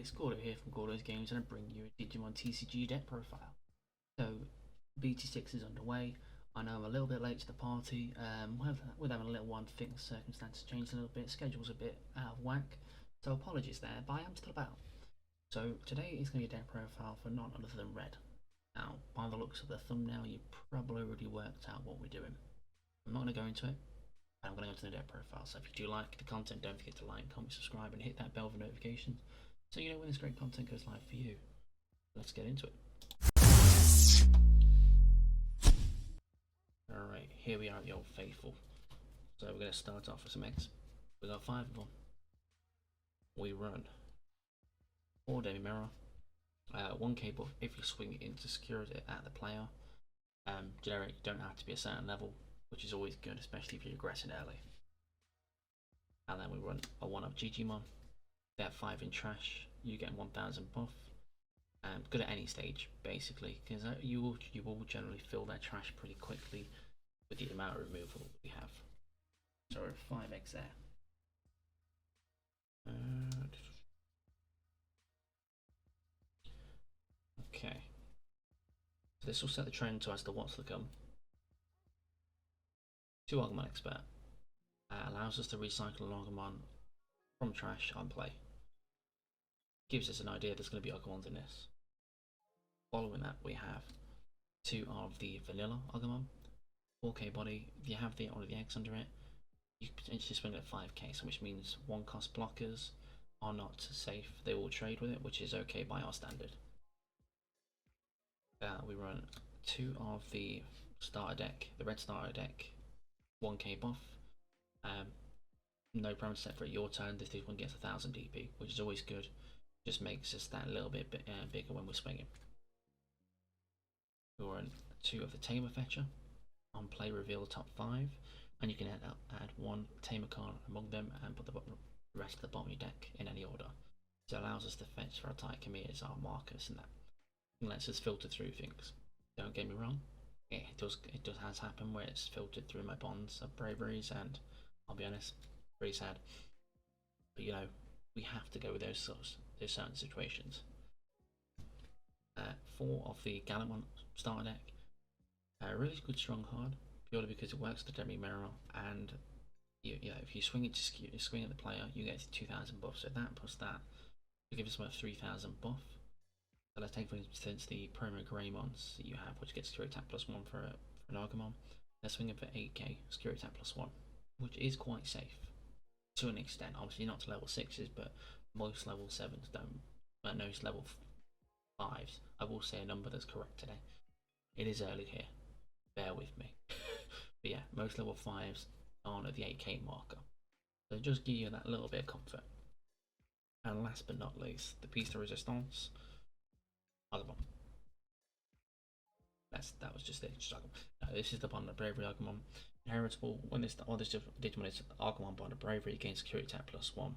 it's Gordo here from Gordo's Games, and I bring you a Digimon TCG deck profile. So, BT6 is underway. I know I'm a little bit late to the party. We're having a little one, things, circumstances changed a little bit, schedule's a bit out of whack, so apologies there, but I am still about. So, today is going to be a deck profile for none other than red. Now, by the looks of the thumbnail, you probably already worked out what we're doing. I'm not going to go into it. I'm going to go to the deck profile. So if you do like the content, don't forget to like, comment, subscribe, and hit that bell for notifications so you know when this great content goes live for you. Let's get into it. Alright, here we are at the Old Faithful. So we're going to start off with some eggs. We got 5 of them. We run 4 Demi Mirror, 1k buff if you swing it into security at the player. Generic, you don't have to be a certain level, which is always good, especially if you're aggressing early. And then we run a 1-up Digimon. They have 5 in trash. You get 1000 buff. Good at any stage, basically, because you will generally fill that trash pretty quickly with the amount of removal that we have. So we're 5 eggs there. Okay. So this will set the trend to as to what's to come. 2 Agumon Expert. Allows us to recycle an Agumon from trash on play. Gives us an idea there's going to be Agumons in this. Following that, we have 2 of the vanilla Agumon. 4k body. If you have one of the eggs under it, you can potentially swing it at 5k, so which means 1 cost blockers are not safe. They will trade with it, which is okay by our standard. We run 2 of the starter deck, the red starter deck. 1k buff. No parameter set for it your turn. This one gets 1000 DP, which is always good. Just makes us that a little bit bigger when we're swinging. We run 2 of the Tamer Fetcher. On play, reveal the top 5, and you can add 1 Tamer card among them and put the rest of the bottom of your deck in any order. So it allows us to fetch for our tight committees, our markers, and that. It lets us filter through things. Don't get me wrong. It has happened where it's filtered through my bonds of braveries, and I'll be honest, pretty sad. But you know, we have to go with those certain situations. 4 of the Gallimon starter deck. Really good strong card, purely because it works with the Demi Mirror, and if you swing it to swing at the player, you get 2000 buff. So that plus that will give us about 3000 buff. So let's take for instance the promo Greymons that you have, which gets security attack +1 for an Agumon. Let's swing it for 8k, security attack +1, which is quite safe to an extent. Obviously not to level 6s, but most level 7s don't. Most level 5s. I will say a number that's correct today. It is early here, bear with me. But yeah, most level 5s aren't at the 8k marker. So just give you that little bit of comfort. And last but not least, the piece de resistance. Agumon. That was just it. Just Agumon. No, this is the bond of bravery Agumon. Inheritable. When this Digimon is Agumon bond of bravery gains security attack +1.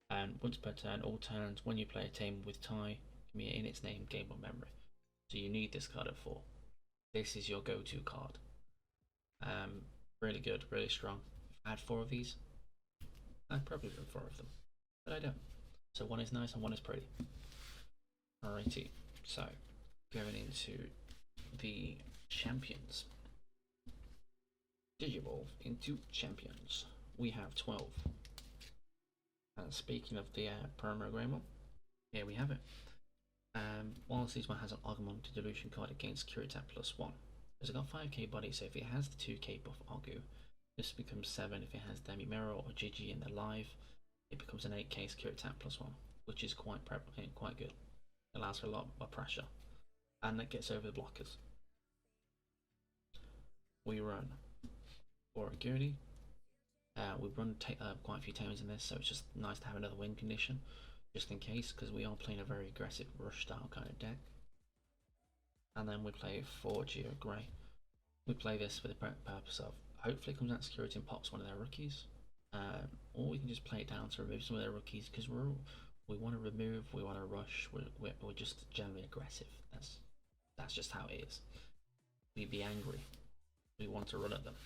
And once per turn, all turns when you play a team with tie can be in its name game or memory. So you need this card at 4. This is your go-to card. Really good, really strong. If I had 4 of these, I'd probably run 4 of them, but I don't. So 1 is nice and 1 is pretty. Alrighty. So, going into the champions. Digivolve into champions. We have 12. And speaking of the promo Greymon, here we have it. Whilst this one has an Agumon Dilution card against security attack +1. It's got 5k body, so if it has the 2k buff Agu, this becomes 7. If it has Demi Mirror or Gigi in the live, it becomes an 8k security attack +1, which is quite good. Allows for a lot more pressure, and that gets over the blockers. We run for a Goody. We run quite a few tamers in this, so it's just nice to have another win condition, just in case, because we are playing a very aggressive rush style kind of deck. And then we play 4 Geo Grey. We play this for the purpose of hopefully it comes out security and pops one of their rookies, or we can just play it down to remove some of their rookies, because we want to remove, we want to rush, we're just generally aggressive. That's just how it is. We'd be angry. We want to run at them.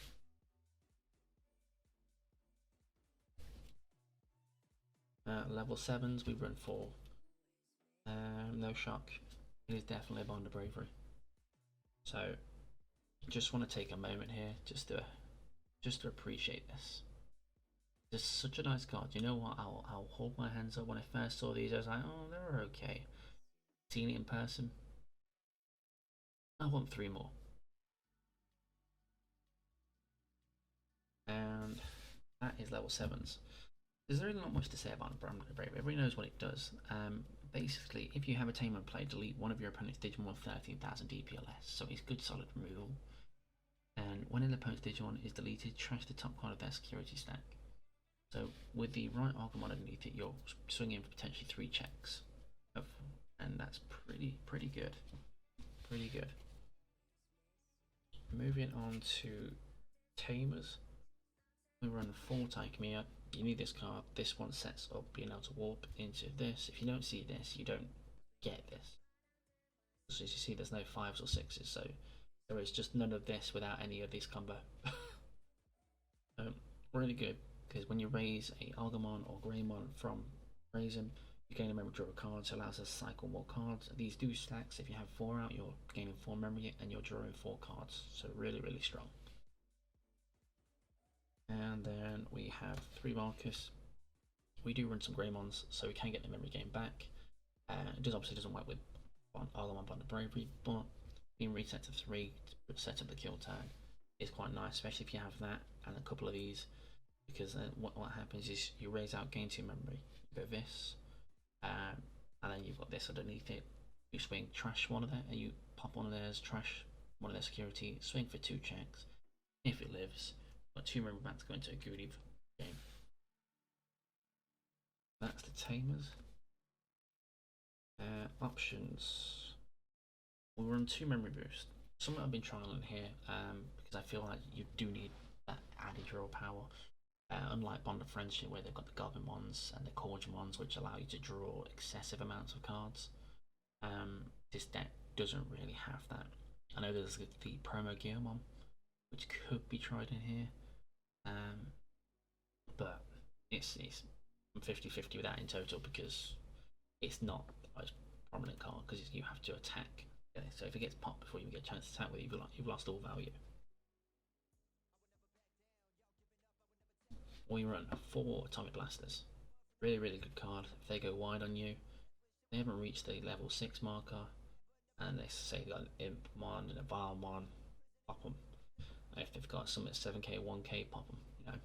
Level 7s, we run 4 No shock. It is definitely a bond of bravery. So, just want to take a moment here just to appreciate this. Just such a nice card. You know what? I'll hold my hands up. When I first saw these, I was like, oh, they're okay. Seen it in person. I want 3 more. And that is level 7s. There's really not much to say about Bravery. Everybody knows what it does. Basically, if you have a Tamer play, delete one of your opponent's Digimon with 13,000 DP or less. So it's good solid removal. And when an opponent's Digimon is deleted, trash the top card of their security stack. So with the right Agumon underneath it, you're swinging for potentially 3 checks. And that's pretty good. Pretty good. Moving on to Tamers. We run 4 Taikamiya. You need this card. This one sets up being able to warp into this. If you don't see this, you don't get this. So as you see, there's no 5s or 6s, so there is just none of this without any of this combo. Really good, because when you raise a Agumon or Greymon from raising, you gain a memory draw a card, so it allows us to cycle more cards. These do stacks. If you have 4 out, you're gaining 4 memory and you're drawing 4 cards, so really strong. And then we have 3 Marcus. We do run some Greymons, so we can get the memory game back. It obviously doesn't work with Agumon Bond of Bravery, but being reset to 3 to set up the kill tag is quite nice, especially if you have that and a couple of these, because then what happens is you raise out, gain 2 memory, you go this, and then you've got this underneath it. You swing, trash one of that, and you pop one of theirs, trash one of their security, swing for 2 checks. If it lives, got 2 memory back to go into a good game. That's the Tamers. Options. We'll run 2 memory boost. Something I've been trialing here, because I feel like you do need that added draw power. Unlike Bond of Friendship, where they've got the Goblin ones and the Cordian ones, which allow you to draw excessive amounts of cards. This deck doesn't really have that. I know there's the promo Gearmon, which could be tried in here, but it's 50-50 with that in total, because it's not the most prominent card, because you have to attack. Okay, so if it gets popped before you get a chance to attack with it, you've lost all value. We run 4 Atomic Blasters. Really good card. If they go wide on you, they haven't reached the level 6 marker, and they say they got an Imp Mon and a Vile Mon, pop them. If they've got some at 7k, 1k, pop them. You know,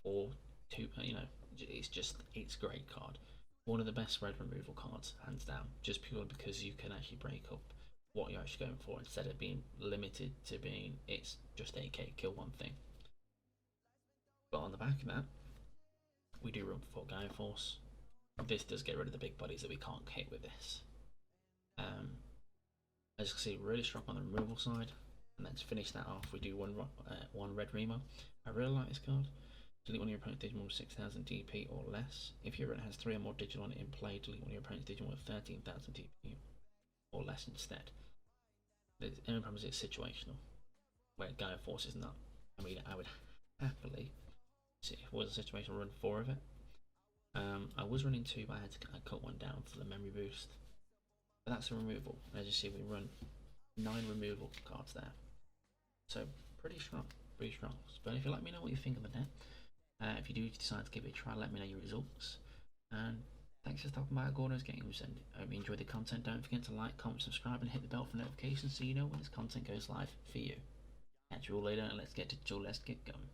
4, 2, you know, it's a great card. One of the best red removal cards, hands down, just purely because you can actually break up what you're actually going for instead of being limited to being it's just 8k, kill one thing. But on the back of that, we do run 4 Gaia Force. This does get rid of the big bodies that we can't hit with this. As you can see, really strong on the removal side. And then to finish that off, we do one red Remo. I really like this card. Delete one of your opponent's Digimon with 6,000 DP or less. If your opponent has 3 or more Digimon in play, delete one of your opponent's Digimon with 13,000 DP or less instead. The only problem is it's situational, where Gaia Force is not. I mean, I would happily, if it was a situation, run 4 of it. I was running 2, but I had to cut one down for the memory boost. But that's a removal. As you see, we run 9 removal cards there. So pretty strong. But if you let me know what you think of the deck, if you do decide to give it a try, let me know your results. And thanks for stopping by at Gordo's Games, and I hope you enjoyed the content. Don't forget to like, comment, subscribe, and hit the bell for notifications so you know when this content goes live for you. Catch you all later, and let's get going.